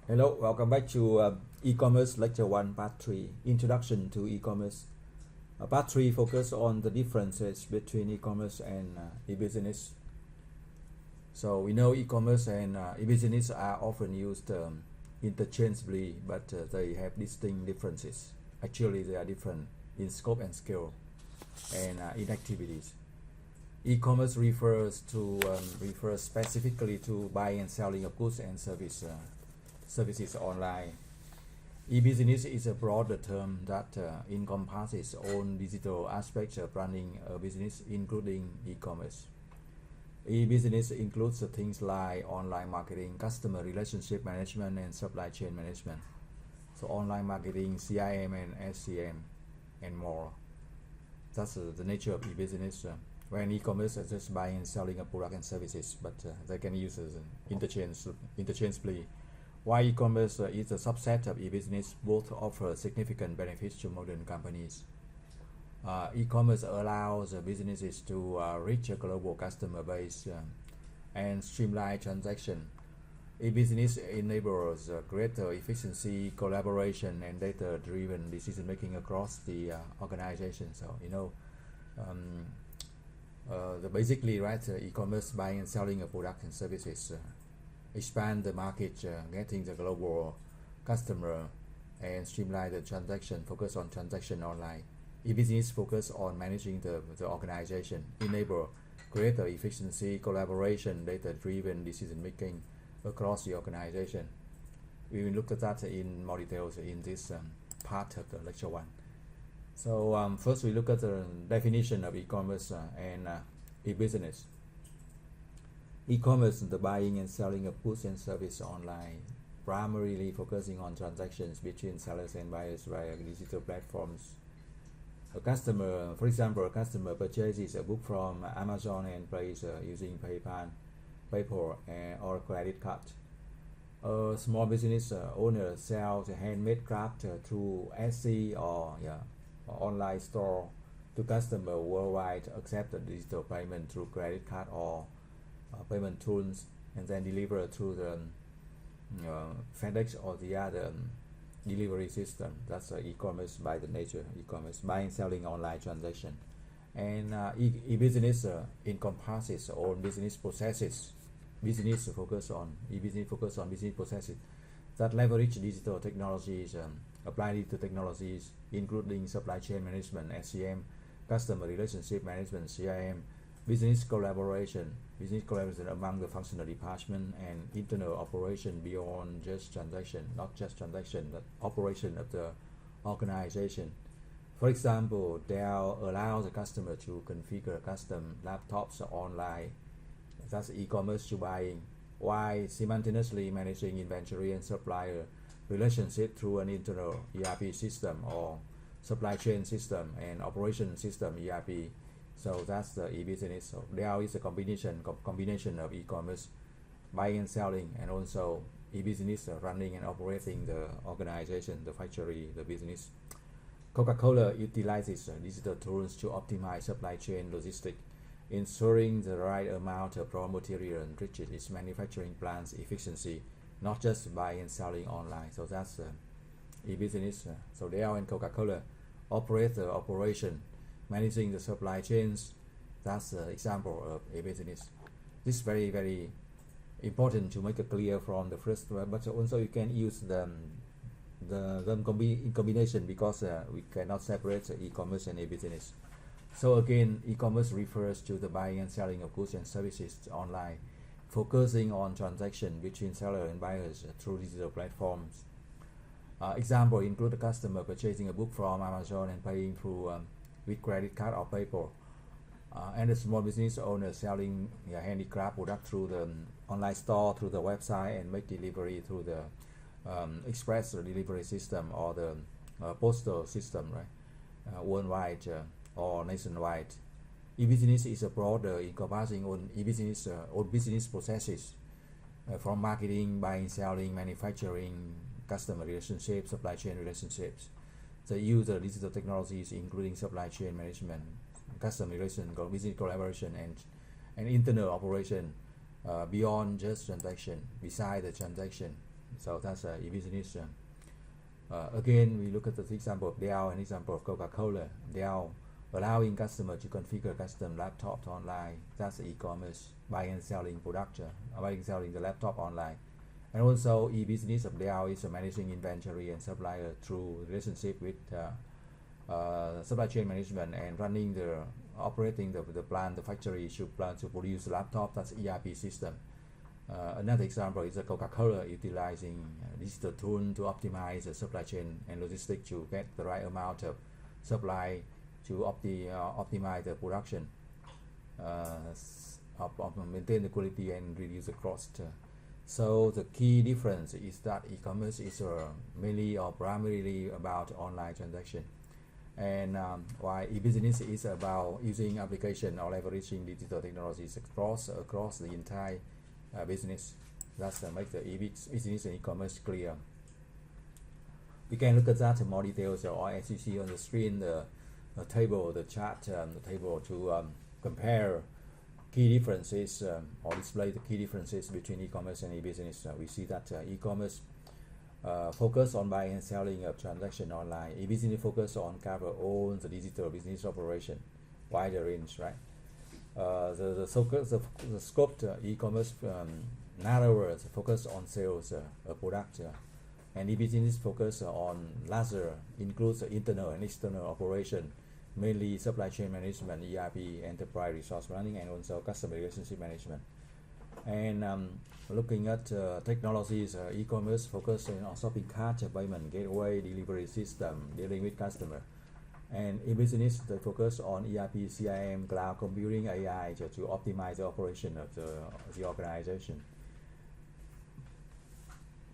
Hello, welcome back to e-commerce lecture 1 part 3, introduction to e-commerce. Part 3 focus on the differences between e-commerce and e-business. So we know e-commerce and e-business are often used interchangeably, but they have distinct differences. Actually, they are different in scope and scale and in activities. E-commerce refers specifically to buying and selling of goods and services online. E-business is a broader term that encompasses all digital aspects of running a business, including e-commerce. E-business includes things like online marketing, customer relationship management, and supply chain management. So online marketing, CRM and SCM, and more. That's the nature of e-business. When e-commerce is just buying and selling a product and services, but they can use it interchangeably. While e-commerce is a subset of e-business, both offer significant benefits to modern companies. E-commerce allows businesses to reach a global customer base and streamline transactions. E-business enables greater efficiency, collaboration, and data-driven decision-making across the organization. So, basically, right, e-commerce buying and selling of products and services expand the market, getting the global customer, and streamline the transaction, focus on transaction online. E-business focus on managing the organization, enable greater efficiency, collaboration, data-driven decision-making across the organization. We will look at that in more details in this part of the lecture 1. So first we look at the definition of e-commerce and e-business. E-commerce is the buying and selling of goods and services online, primarily focusing on transactions between sellers and buyers via digital platforms. For example, a customer purchases a book from Amazon and pays using PayPal, or credit card. A small business owner sells handmade craft through Etsy or online store to customers worldwide, accept the digital payment through credit card or payment tools, and then deliver through the FedEx or the other delivery system. That's e-commerce by the nature. E-commerce, buying, selling, online transaction. And e-business encompasses all business processes. E-business focus on business processes that leverage digital technologies, apply digital technologies, including supply chain management, SCM, customer relationship management, CRM, business collaboration among the functional department, and internal operation beyond just transaction, not just transaction, but operation of the organization. For example, Dell allows the customer to configure custom laptops online. That's e-commerce to buying, while simultaneously managing inventory and supplier relationship through an internal ERP system or supply chain system and operation system ERP. So that's the e-business. So there is a combination of e-commerce, buying and selling, and also e-business running and operating the organization, the factory, the business. Coca-Cola utilizes digital tools to optimize supply chain logistics, ensuring the right amount of raw material enriches its manufacturing plant's efficiency, not just buying and selling online. So that's e-business. So Dell and Coca-Cola operate the operation, managing the supply chains. That's an example of a business. This is very, very important to make it clear from the first one, but also you can use them in combination, because we cannot separate e-commerce and e-business. So again, e-commerce refers to the buying and selling of goods and services online, focusing on transaction between seller and buyers through digital platforms. Example include the customer purchasing a book from Amazon and paying through with credit card or PayPal, and the small business owner selling handicraft product through the online store, through the website, and make delivery through the express delivery system or the postal system, right, worldwide or nationwide. E-business is a broader encompassing on e-business or business processes from marketing, buying, selling, manufacturing, customer relationships, supply chain relationships. They use digital technologies, including supply chain management, customer relation, business collaboration, and internal operation beyond just transaction, beside the transaction. So that's e-business. Again, we look at the example of Dell and example of Coca-Cola. Dell allowing customer to configure custom laptops online. That's e-commerce, buying and selling product, buying and selling the laptop online. And also e-business of Dell is managing inventory and supplier through relationship with supply chain management and running the operating the plant, the factory should plan to produce laptop. That's ERP system. Another example is Coca-Cola utilizing digital tool to optimize the supply chain and logistics to get the right amount of supply to optimize the production, maintain the quality and reduce the cost. So the key difference is that e-commerce is mainly or primarily about online transaction, and while e-business is about using application or leveraging digital technologies across the entire business. That's make the e-business and e-commerce clear. We can look at that in more details, or as you see on the screen, the table, the chart, the table to compare key differences or display the key differences between e-commerce and e-business. We see that e-commerce focus on buying and selling of transaction online. E-business focus on cover all the digital business operation, wider range, right? The scope e-commerce narrower, focus on sales product, and e-business focus on larger, includes internal and external operation, mainly supply chain management, ERP, enterprise resource planning, and also customer relationship management. And looking at technologies, e-commerce focusing on shopping cart, payment gateway, delivery system, dealing with customer. And e-business, they focus on ERP, CRM, cloud computing, AI to optimize the operation of the organization.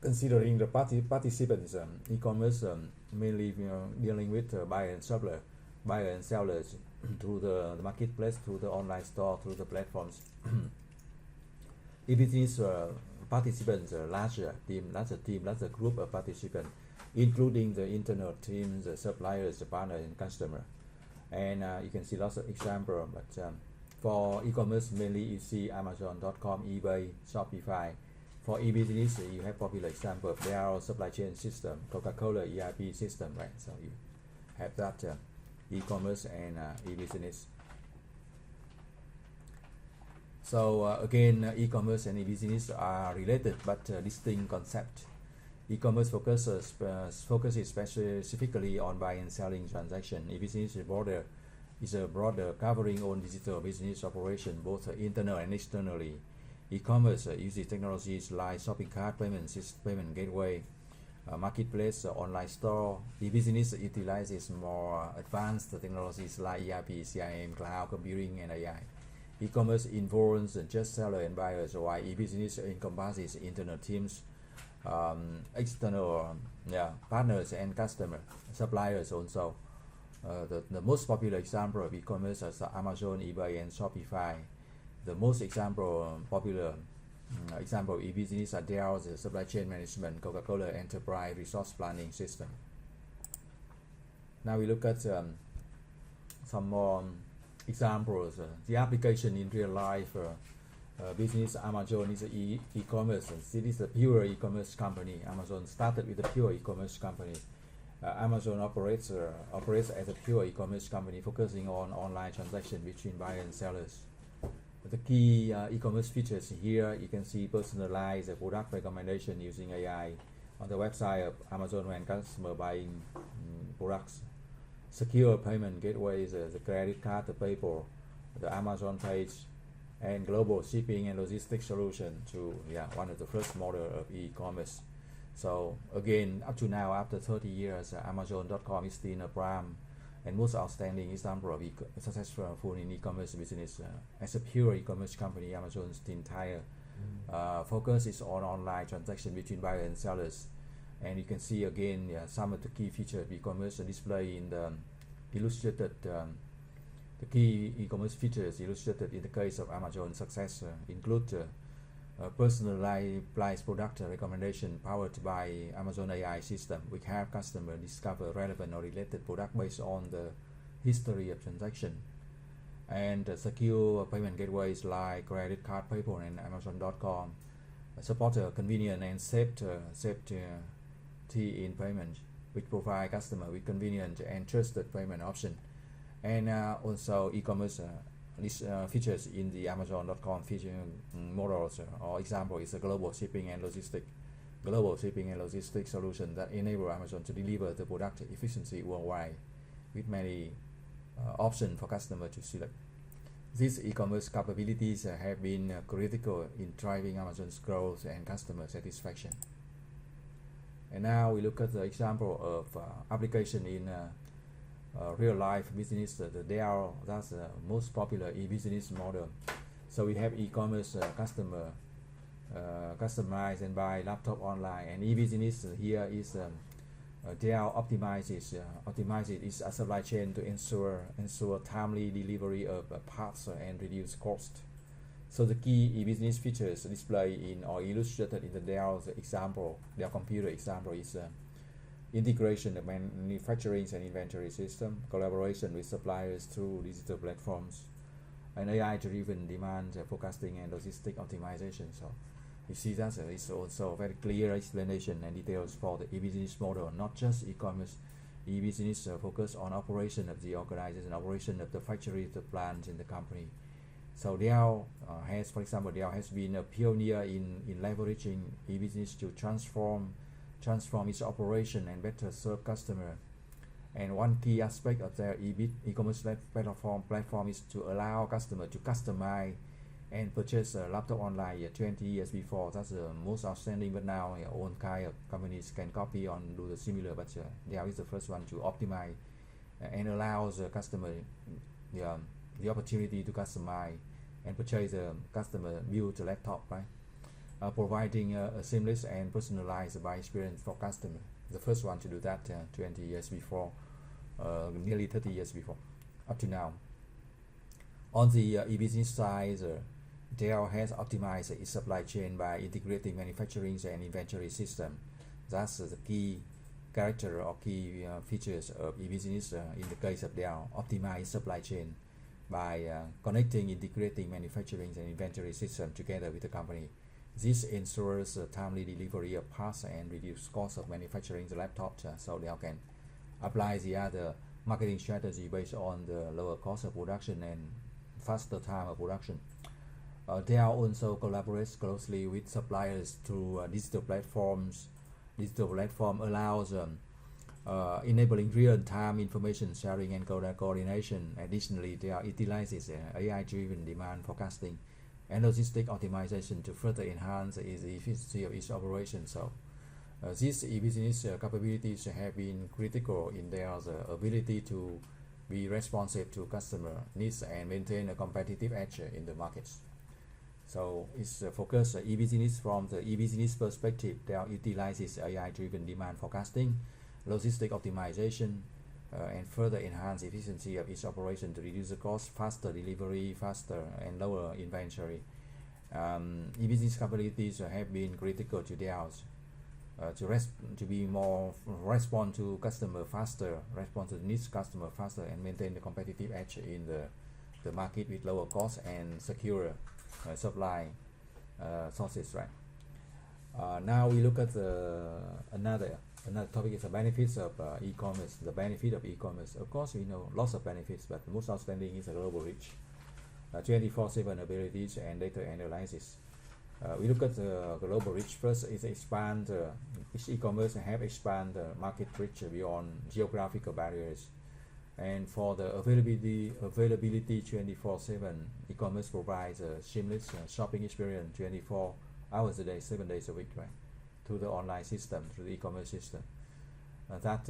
Considering the participants, e-commerce mainly dealing with buyer and sellers through the marketplace, through the online store, through the platforms. E-business participants, larger group of participants, including the internal teams, the suppliers, the partner, and customer. And you can see lots of examples, but for e-commerce, mainly you see Amazon.com, eBay, Shopify. For e-business, you have popular example of their supply chain system, Coca-Cola ERP system, right? So you have that e-commerce and e-business. So again, e-commerce and e-business are related but distinct concepts. E-commerce focuses specifically on buying and selling transaction. E-business is a broader covering all digital business operation, both internal and externally. E-commerce uses technologies like shopping cart, payment gateway, marketplace, online store. E-business utilizes more advanced technologies like ERP, CRM, cloud computing, and AI. E-commerce involves just seller and buyers, while e-business encompasses internal teams, external partners and customer, suppliers also. The most popular example of e-commerce is Amazon, eBay, and Shopify. The most popular example of e-business are Dell's supply chain management, Coca-Cola enterprise resource planning system. Now we look at some more examples. The application in real life business. Amazon is e-commerce. It is a pure e-commerce company. Amazon started with a pure e-commerce company. Amazon operates as a pure e-commerce company, focusing on online transaction between buyers and sellers. The key e-commerce features here, you can see personalized product recommendation using AI on the website of Amazon when customer buying products. Secure payment gateways, the credit card, the PayPal, the Amazon page, and global shipping and logistics solution to one of the first model of e-commerce. So again, up to now, after 30 years, Amazon.com is still a prime and most outstanding example of successful in e-commerce business. As a pure e-commerce company, Amazon's entire focus is on online transaction between buyers and sellers. And you can see again some of the key features of e-commerce display in the illustrated. The key e-commerce features illustrated in the case of Amazon success include personalized product recommendation powered by Amazon AI system, which help customers discover relevant or related product based on the history of transaction. And secure payment gateways like credit card, PayPal, and Amazon.com support convenient and safety in payment, which provide customer with convenient and trusted payment option. And also e-commerce features in the Amazon.com feature models, or example is a global shipping and logistics solution that enable Amazon to deliver the product efficiency worldwide with many options for customer to select. These e-commerce capabilities have been critical in driving Amazon's growth and customer satisfaction. And now we look at the example of application in real life business. The Dell, that's the most popular e-business model. So we have e-commerce customer customize and buy laptop online, and e-business here is Dell optimizes its supply chain to ensure timely delivery of parts and reduce cost. So the key e-business features displayed in or illustrated in the Dell computer example is integration of manufacturing and inventory system, collaboration with suppliers through digital platforms, and AI-driven demand forecasting and logistic optimization. So you see that it's also very clear explanation and details for the e-business model, not just e-commerce. E-business focus on operation of the organization, operation of the factory, the plant in the company. So Dell has been a pioneer in leveraging e-business to transform its operation and better serve customer. And one key aspect of their e-commerce platform is to allow customer to customize and purchase a laptop online 20 years before. That's the most outstanding, but now all kind of companies can copy on do the similar, but Dell is the first one to optimize and allows the customer the opportunity to customize and purchase a customer build a laptop, right? Providing a seamless and personalized buy experience for customer. The first one to do that 20 years before, nearly 30 years before, up to now. On the e-business side, Dell has optimized its supply chain by integrating manufacturing and inventory system. That's the key character or key features of e-business in the case of Dell. Optimize supply chain by integrating manufacturing and inventory system together with the company. This ensures timely delivery of parts and reduce cost of manufacturing the laptop, so Dell can apply the other marketing strategy based on the lower cost of production and faster time of production. Dell also collaborates closely with suppliers through digital platforms. Digital platform allows enabling real-time information sharing and coordination. Additionally, Dell utilizes AI-driven demand forecasting and logistic optimization to further enhance the efficiency of its operation. So these e-business capabilities have been critical in their ability to be responsive to customer needs and maintain a competitive edge in the markets. So it's focused e-business from the e-business perspective. Dell utilizes AI-driven demand forecasting, logistic optimization, and further enhance efficiency of its operation to reduce the cost, faster delivery, faster and lower inventory. E-business capabilities have been critical to Dell's to be more respond to customer faster, respond to the needs customer faster, and maintain the competitive edge in the market with lower cost and secure supply sources, right? Now we look at another topic is the benefits of e-commerce. The benefit of e-commerce, of course, we know lots of benefits, but the most outstanding is a global reach, 24/7 abilities and data analysis. We look at the global reach. First is expand. E-commerce have expand the market reach beyond geographical barriers, and for the availability 24/7, e-commerce provides a seamless shopping experience 24 hours a day, 7 days a week, right? Through the online system, through the e-commerce system, that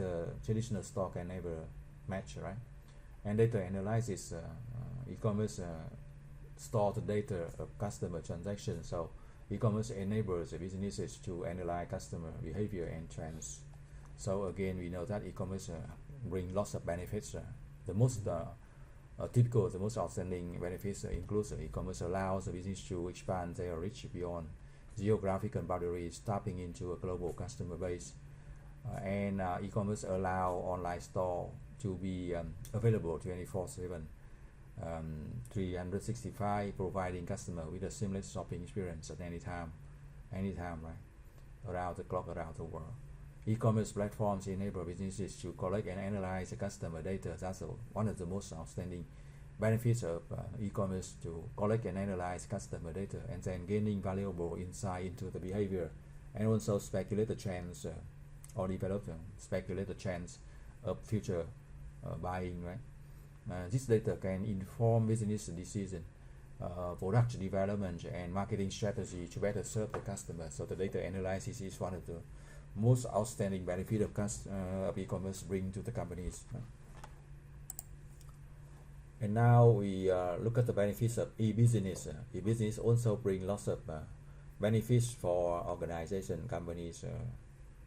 traditional store can never match, right? And data analysis, e-commerce store the data of customer transactions. So e-commerce enables businesses to analyze customer behavior and trends. So again, we know that e-commerce bring lots of benefits. The most typical, the most outstanding benefits includes e-commerce allows the business to expand their reach beyond geographical boundaries, tapping into a global customer base. And e-commerce allow online store to be available 24/7, 365, providing customer with a seamless shopping experience at any time anytime, right? Around the clock, around the world. E-commerce platforms enable businesses to collect and analyze the customer data. That's one of the most outstanding benefits of e-commerce, to collect and analyze customer data and then gaining valuable insight into the behavior, and also speculate the trends or develop speculate the trends of future buying, right? This data can inform business decision, product development, and marketing strategy to better serve the customer. So the data analysis is one of the most outstanding benefit of e-commerce bring to the companies. And now we look at the benefits of e-business. E-business also bring lots of benefits for organization, companies,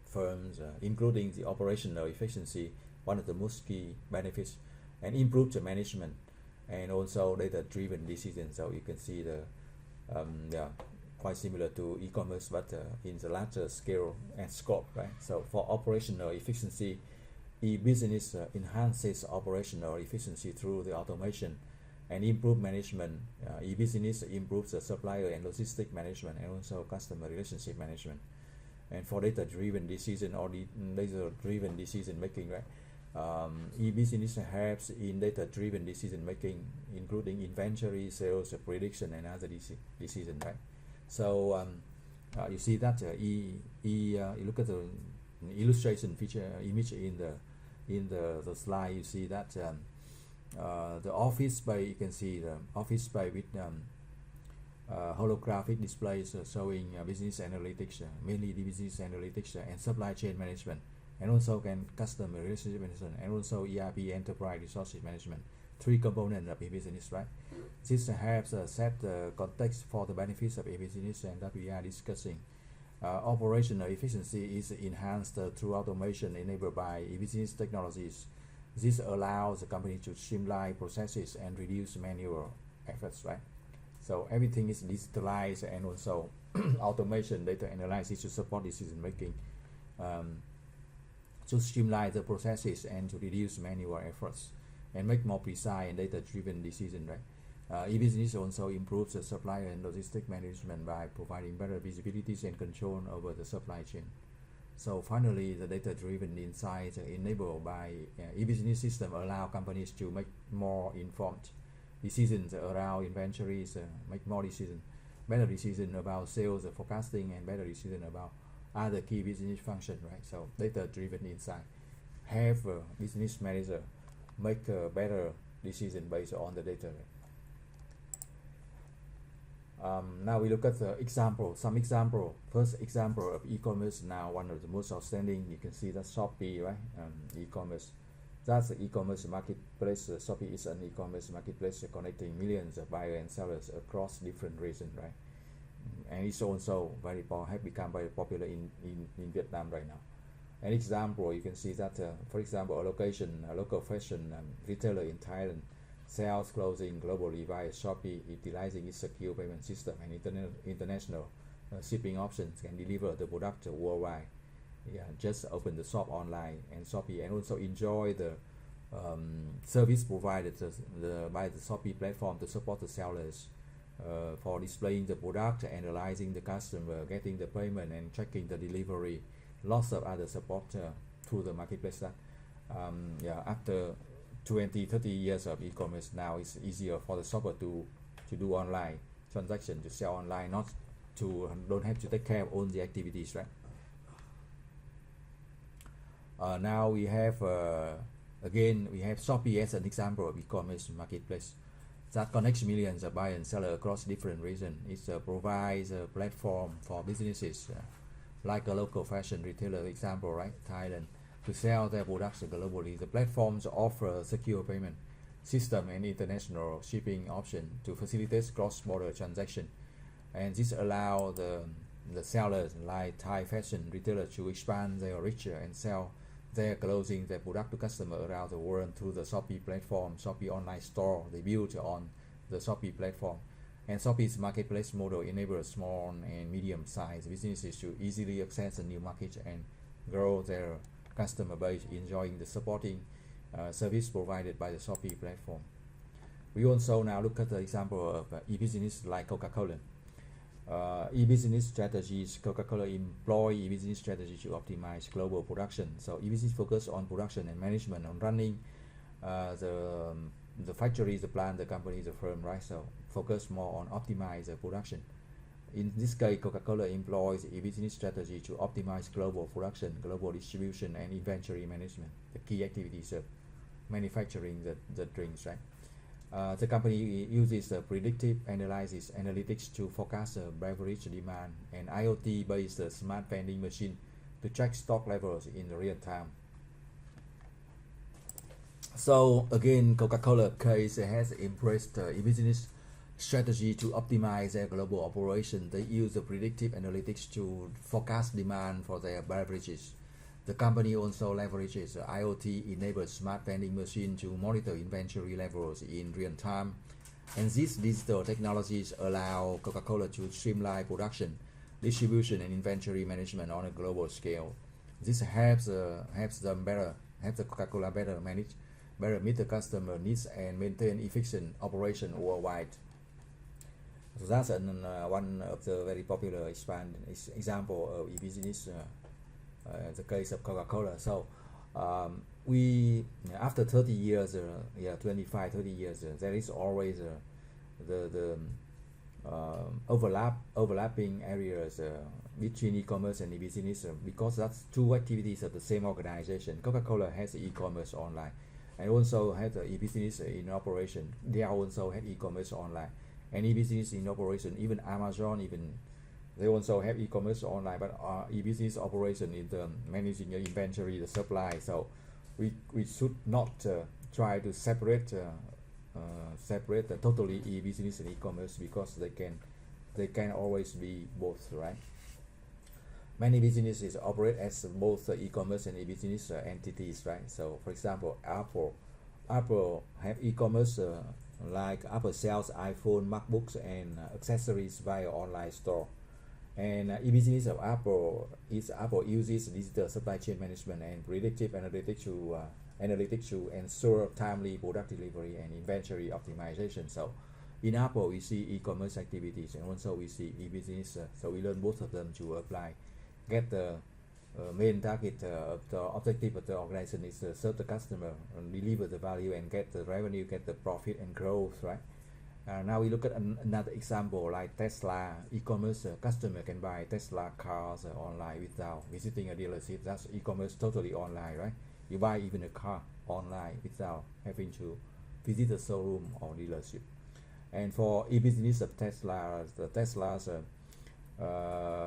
firms, including the operational efficiency, one of the most key benefits, and improve the management, and also data-driven decisions. So you can see the quite similar to e-commerce, but in the larger scale and scope, right? So for operational efficiency, e-business enhances operational efficiency through the automation and improved management. E-business improves the supplier and logistic management, and also customer relationship management. And for data-driven decision or data-driven decision making, right? E-business helps in data-driven decision making, including inventory, sales, prediction, and other decision, right? So you see that you look at the illustration feature image in the slide. You see that the office space. You can see the office space with holographic displays showing business analytics, mainly the business analytics and supply chain management, and also customer relationship management, and also ERP, enterprise resources management. 3 components of e-business, right? This helps set the context for the benefits of e-business and that we are discussing. Operational efficiency is enhanced through automation enabled by e-business technologies. This allows the company to streamline processes and reduce manual efforts, right? So everything is digitalized, and also automation, data analysis to support decision making, to streamline the processes and to reduce manual efforts and make more precise and data-driven decision, right? E-business also improves the supplier and logistic management by providing better visibility and control over the supply chain. So finally, the data-driven insights enabled by e-business system allow companies to make more informed decisions around inventories, make more decisions, better decisions about sales forecasting, and better decisions about other key business functions, right? So data-driven insight have business manager make a better decision based on the data. Now we look at the some example. First example of e-commerce, now one of the most outstanding. You can see that Shopee, right? E-commerce. That's the e-commerce marketplace. Shopee is an e-commerce marketplace connecting millions of buyers and sellers across different regions, right? And it's also have become very popular in Vietnam right now. An example, you can see that, for example, a local fashion retailer in Thailand sells clothing globally via Shopee, utilizing its secure payment system and international shipping options, can deliver the product worldwide. Just open the shop online and Shopee, and also enjoy the service provided by the Shopee platform to support the sellers for displaying the product, analyzing the customer, getting the payment, and checking the delivery. Lots of other support through the marketplace. That after 20-30 years of e-commerce, now it's easier for the shopper to do online transaction, to sell online, don't have to take care of all the activities, right? Now we have again we have Shopee as an example of e-commerce marketplace that connects millions of buyers and sellers across different regions. It provides a platform for businesses like a local fashion retailer example, right? Thailand, to sell their products globally. The platforms offer secure payment system and international shipping option to facilitate cross-border transaction, and this allows the sellers like Thai fashion retailers to expand their reach and sell their clothing, their product to customers around the world through the Shopee platform, Shopee online store. They built on the Shopee platform. And Shopee's marketplace model enables small and medium-sized businesses to easily access a new market and grow their customer base, enjoying the supporting service provided by the Shopee platform. We also now look at the example of e-business like Coca-Cola. E-business strategies. Coca-Cola employ e-business strategy to optimize global production. So e-business focus on production and management, on running the factory, the plant, the company, the firm, right? So focus more on optimize the production. In this case, Coca-Cola employs e-business strategy to optimize global production, global distribution, and inventory management, the key activities of manufacturing the drinks, right? The company uses predictive analysis analytics to forecast beverage demand and IoT-based smart vending machine to track stock levels in real time. So again, Coca-Cola case has embraced e-business strategy to optimize their global operation. They use the predictive analytics to forecast demand for their beverages. The company also leverages IoT-enabled smart vending machine to monitor inventory levels in real time. And these digital technologies allow Coca-Cola to streamline production, distribution, and inventory management on a global scale. This helps the Coca-Cola better meet the customer needs and maintain efficient operation worldwide. So that's one of the very popular example of e-business. The case of Coca-Cola. So we after 30 years, 30 years, there is always the overlapping areas between e-commerce and e-business because that's two activities of the same organization. Coca-Cola has e-commerce online and also has e-business in operation. They also have e-commerce online and e-business in operation. Even Amazon, they also have e-commerce online, but e-business operation is managing your inventory, the supply. So we should not try to separate totally e-business and e-commerce because they can always be both, right? Many businesses operate as both e-commerce and e-business entities, right? So for example, Apple have e-commerce like Apple sells iPhone, MacBooks, and accessories via online store. And e-business of Apple uses digital supply chain management and predictive analytics to ensure timely product delivery and inventory optimization. So in Apple we see e-commerce activities and also we see e-business. So we learn both of them to apply, get the main target of the objective of the organization is to serve the customer and deliver the value and get the revenue, get the profit and growth, right? Now we look at another example like Tesla e-commerce. Customer can buy Tesla cars online without visiting a dealership. That's e-commerce totally online, right? You buy even a car online without having to visit a showroom or dealership. And for e-business of Tesla, Tesla's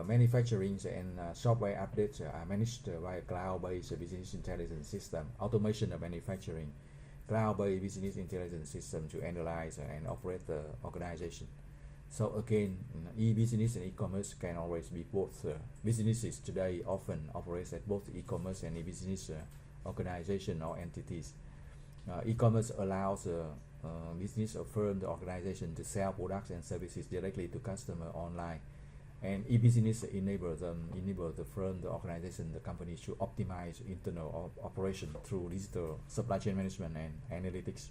manufacturing and software updates are managed by a cloud-based business intelligence system, automation of manufacturing, cloud-based business intelligence system to analyze and operate the organization. So again, e-business and e-commerce can always be both. Businesses today often operate at both e-commerce and e-business organization or entities. E-commerce allows business or firm, the organization, to sell products and services directly to customer online. And e-business enable the firm, the organization, the company to optimize internal operation through digital supply chain management and analytics.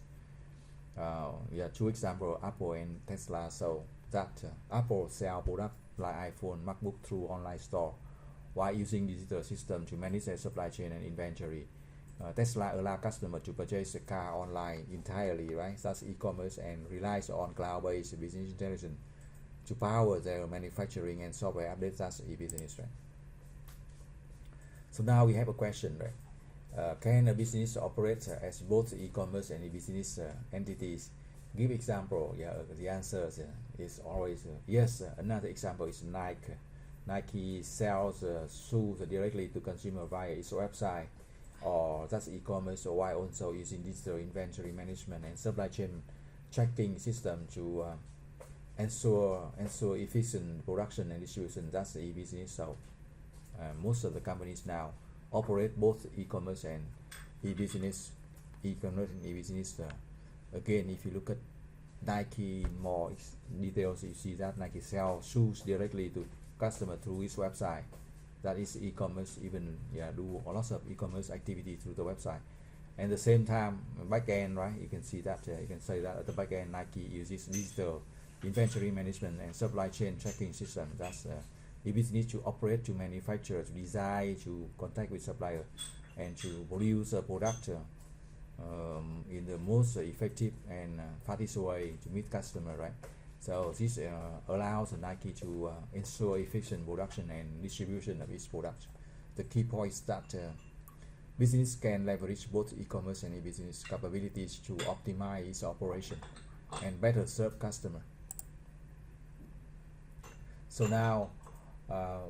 Two examples, Apple and Tesla. So that Apple sell products like iPhone, MacBook through online store while using digital system to manage their supply chain and inventory. Tesla allow customer to purchase a car online entirely, right? That's e-commerce and relies on cloud-based business intelligence to power their manufacturing and software updates. That's e-business, right? So now we have a question, right? Can a business operate as both e-commerce and e-business entities? Give example. The answer is always yes. Another example is Nike. Nike sells shoes directly to consumer via its website, or that's e-commerce, or while also using digital inventory management and supply chain tracking system to ensure efficient production and distribution. That's the e-business. So most of the companies now operate both e-commerce and e-business. E-commerce and e-business. Again, if you look at Nike in more details, you see that Nike sells shoes directly to customer through its website. That is e-commerce. Even do a lot of e-commerce activity through the website. And at the same time, back end, right? You can see that you can say that at the back end, Nike uses inventory management and supply chain tracking system. That's e-business to operate, to manufacture, to design, to contact with supplier, and to produce a product in the most effective and fastest way to meet customer, right? So this allows Nike to ensure efficient production and distribution of its products. The key point is that business can leverage both e-commerce and e-business capabilities to optimize its operation and better serve customer. So now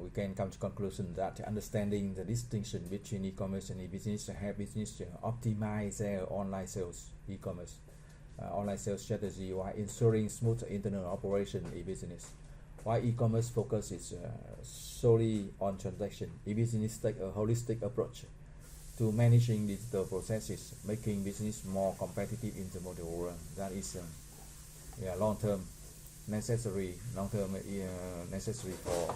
we can come to conclusion that understanding the distinction between e-commerce and e-business help business to optimize their online sales e-commerce online sales strategy while ensuring smooth internal operation e-business. While e-commerce focuses solely on transaction, e-business take a holistic approach to managing digital processes, making business more competitive in the modern world. That is long-term necessary for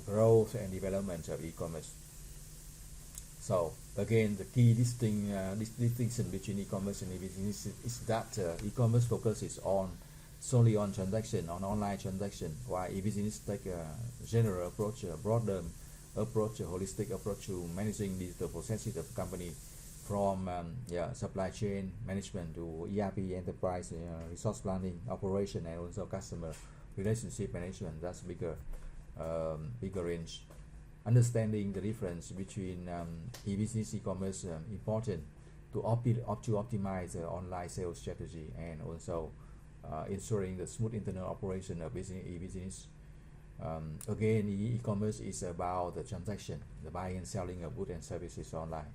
growth and development of e-commerce. So again, the key distinction between e-commerce and e-business is that e-commerce focuses solely on transaction, on online transaction, while e-business take a general approach, a broader approach, a holistic approach to managing digital processes of the company, from supply chain management to ERP, enterprise resource planning, operation, and also customer relationship management. That's bigger range. Understanding the difference between e-business, e-commerce important to optimize the online sales strategy, and also ensuring the smooth internal operation of e-business. Again, e-commerce is about the transaction, the buying and selling of goods and services online.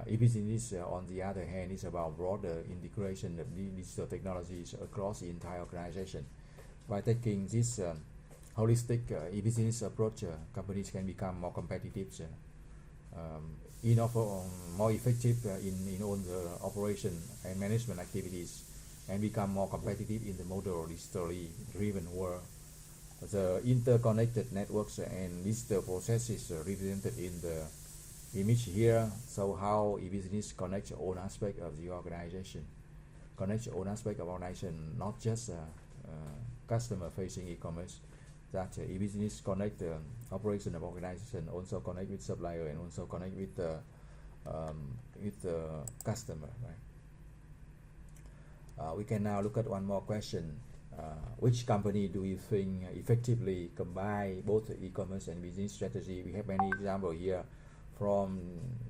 E-business, on the other hand, is about broader integration of digital technologies across the entire organization. By taking this holistic e-business approach, companies can become more competitive, more effective in all the operation and management activities, and become more competitive in the modern digitally driven world. The interconnected networks and digital processes represented in the image here show how e-business connects all aspects of the organization. Not just customer-facing e-commerce. That e-business connect the operation of organization, also connect with supplier, and also connect with the customer, right? We can now look at one more question. Which company do you think effectively combine both e-commerce and business strategy? We have many examples here from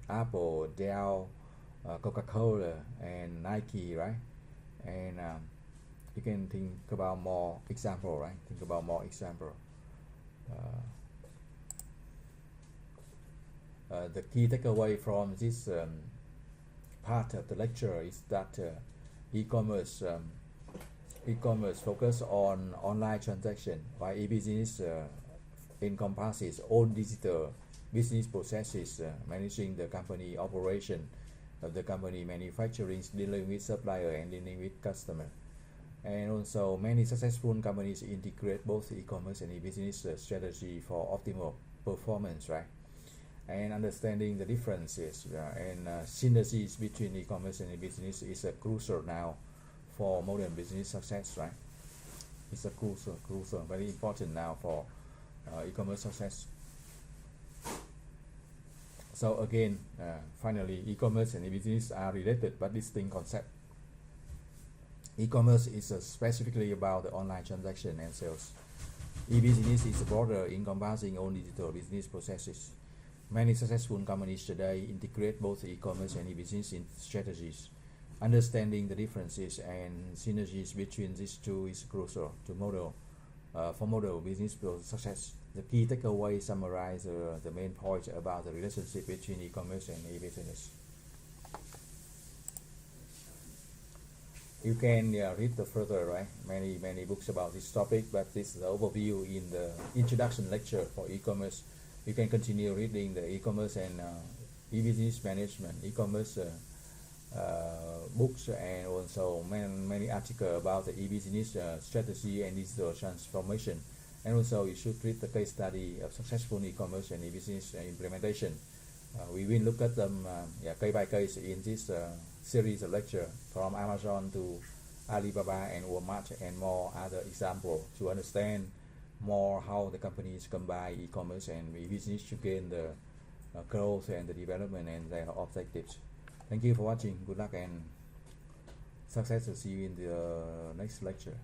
Apple, Dell, Coca-Cola, and Nike, right? And you can think about more example, right? The key takeaway from this part of the lecture is that e-commerce focus on online transaction, while e-business encompasses all digital business processes, managing the company operation of the company, manufacturing, dealing with supplier, and dealing with customer. And also, many successful companies integrate both e-commerce and e-business strategy for optimal performance, right? And understanding the differences and synergies between e-commerce and e-business is crucial now for modern business success, right? It's a crucial, very important now for e-commerce success. So again, finally, e-commerce and e-business are related but distinct concepts. E-commerce is specifically about the online transaction and sales. E-business is broader, encompassing all digital business processes. Many successful companies today integrate both e-commerce and e-business in strategies. Understanding the differences and synergies between these two is crucial to model business success. The key takeaway summarize the main points about the relationship between e-commerce and e-business. You can read the further, right? Many books about this topic, but this is the overview in the introduction lecture for e-commerce. You can continue reading the e-commerce and e-business management, e-commerce books, and also many articles about the e-business strategy and digital transformation. And also you should read the case study of successful e-commerce and e-business implementation. We will look at them case by case in this series of lecture, from Amazon to Alibaba and Walmart and more other examples to understand more how the companies combine e-commerce and business to gain the growth and the development and their objectives. Thank you for watching. Good luck and success. See you in the next lecture.